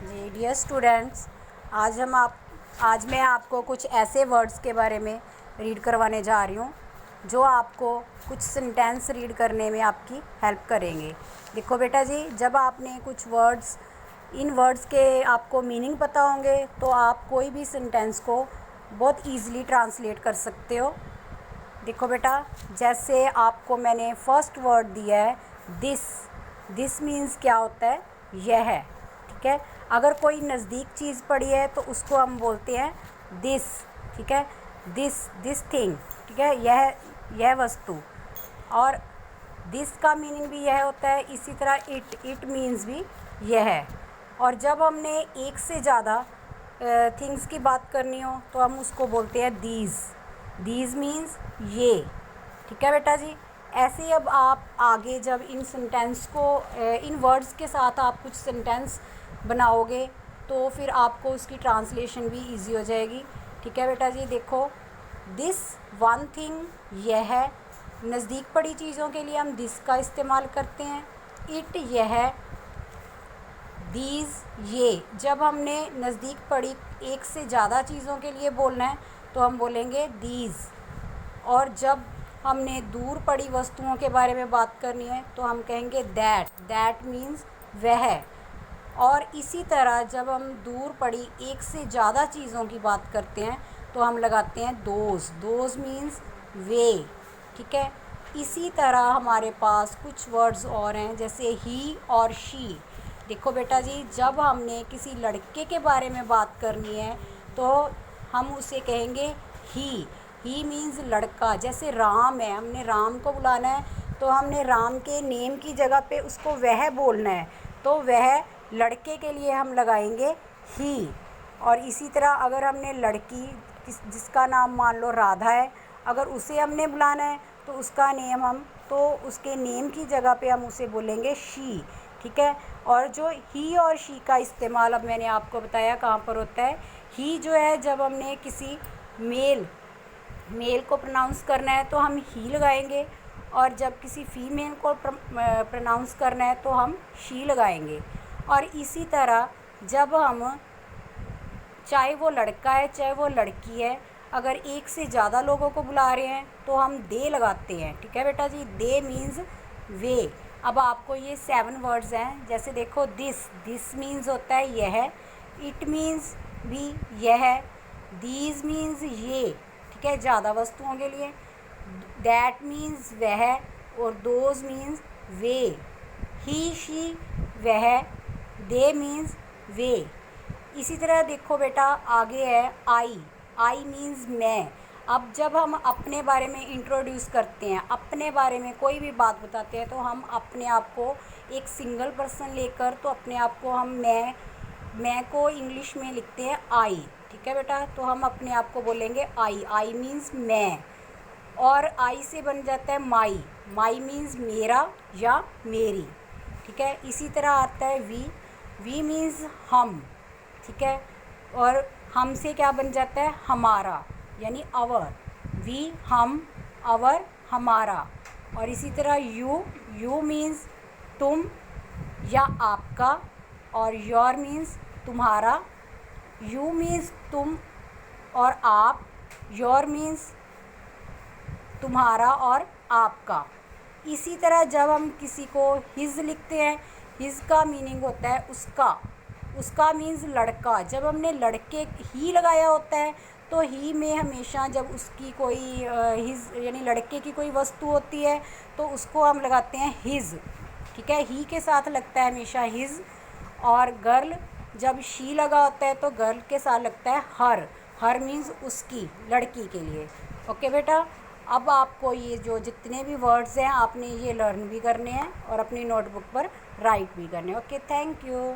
जी dear students, आज मैं आपको कुछ ऐसे वर्ड्स के बारे में रीड करवाने जा रही हूँ जो आपको कुछ सेंटेंस रीड करने में आपकी हेल्प करेंगे। देखो बेटा जी, जब आपने कुछ वर्ड्स, इन वर्ड्स के आपको मीनिंग पता होंगे तो आप कोई भी सेंटेंस को बहुत ईज़िली ट्रांसलेट कर सकते हो। देखो बेटा, जैसे आपको मैंने फर्स्ट वर्ड दिया है दिस मीन्स क्या होता है? यह है। ठीक है, अगर कोई नज़दीक चीज़ पड़ी है तो उसको हम बोलते हैं दिस। ठीक है, दिस थिंग। ठीक है, यह वस्तु। और दिस का मीनिंग भी यह होता है। इसी तरह इट मीन्स भी यह है। और जब हमने एक से ज़्यादा थिंग्स की बात करनी हो तो हम उसको बोलते हैं दीज मीन्स ये। ठीक है बेटा जी, ऐसे ही अब आप आगे जब इन सेंटेंस को इन वर्ड्स के साथ आप कुछ सेंटेंस बनाओगे तो फिर आपको उसकी ट्रांसलेशन भी इजी हो जाएगी। ठीक है बेटा जी, देखो दिस वन थिंग, यह है। नज़दीक पड़ी चीज़ों के लिए हम दिस का इस्तेमाल करते हैं। इट, यह। दीज, ये। जब हमने नज़दीक पड़ी एक से ज़्यादा चीज़ों के लिए बोलना है तो हम बोलेंगे दीज। और जब हमने दूर पड़ी वस्तुओं के बारे में बात करनी है तो हम कहेंगे दैट मीन्स वह। और इसी तरह जब हम दूर पड़ी एक से ज़्यादा चीज़ों की बात करते हैं तो हम लगाते हैं दोज मीन्स वे। ठीक है, इसी तरह हमारे पास कुछ वर्ड्स और हैं, जैसे ही और शी। देखो बेटा जी, जब हमने किसी लड़के के बारे में बात करनी है तो हम उसे कहेंगे ही मीन्स लड़का। जैसे राम है, हमने राम को बुलाना है तो हमने राम के नेम की जगह पे उसको वह बोलना है, तो वह लड़के के लिए हम लगाएंगे ही। और इसी तरह अगर हमने लड़की जिसका नाम मान लो राधा है, अगर उसे हमने बुलाना है तो उसका नेम उसके नेम की जगह पे हम उसे बोलेंगे शी। ठीक है, और जो ही और शी का इस्तेमाल अब मैंने आपको बताया कहाँ पर होता है। ही जो है, जब हमने किसी मेल को प्रोनाउंस करना है तो हम ही लगाएंगे, और जब किसी फीमेल को प्रोनाउंस करना है तो हम शी लगाएंगे। और इसी तरह जब हम, चाहे वो लड़का है चाहे वो लड़की है, अगर एक से ज़्यादा लोगों को बुला रहे हैं तो हम दे लगाते हैं। ठीक है बेटा जी, दे मीन्स वे। अब आपको ये 7 वर्ड्स हैं, जैसे देखो दिस मीन्स होता है यह। इट मीन्स भी यह। दीज मीन्स ये। ठीक है, ज़्यादा वस्तुओं के लिए। दैट मीन्स वह, और those means way. He, she, वह। दे मीन्स वे। इसी तरह देखो बेटा, आगे है आई मीन्स मैं। अब जब हम अपने बारे में इंट्रोड्यूस करते हैं, अपने बारे में कोई भी बात बताते हैं तो हम अपने आप को एक सिंगल पर्सन लेकर, तो अपने आप को हम मैं को इंग्लिश में लिखते हैं आई। ठीक है बेटा, तो हम अपने आप को बोलेंगे आई मीन्स मैं। और आई से बन जाता है माई मीन्स मेरा या मेरी। ठीक है, इसी तरह आता है वी मीन्स हम। ठीक है, और हम से क्या बन जाता है? हमारा, यानी अवर। वी, हम, अवर, हमारा। और इसी तरह यू मीन्स तुम या आपका, और योर मीन्स तुम्हारा। यू मीन्स तुम और आप, योर मीन्स तुम्हारा और आपका। इसी तरह जब हम किसी को हिज लिखते हैं, हिज का मीनिंग होता है उसका मीन्स लड़का। जब हमने लड़के ही लगाया होता है तो ही में हमेशा जब उसकी कोई हिज यानी लड़के की कोई वस्तु होती है तो उसको हम लगाते हैं हिज। ठीक है, ही के साथ लगता है हमेशा हिज। और गर्ल, जब शी लगा होता है तो गर्ल के साथ लगता है हर मीन्स उसकी, लड़की के लिए। ओके बेटा, अब आपको ये जो जितने भी वर्ड्स हैं आपने ये लर्न भी करने हैं और अपनी नोटबुक पर राइट भी करने हैं। Okay, thank you.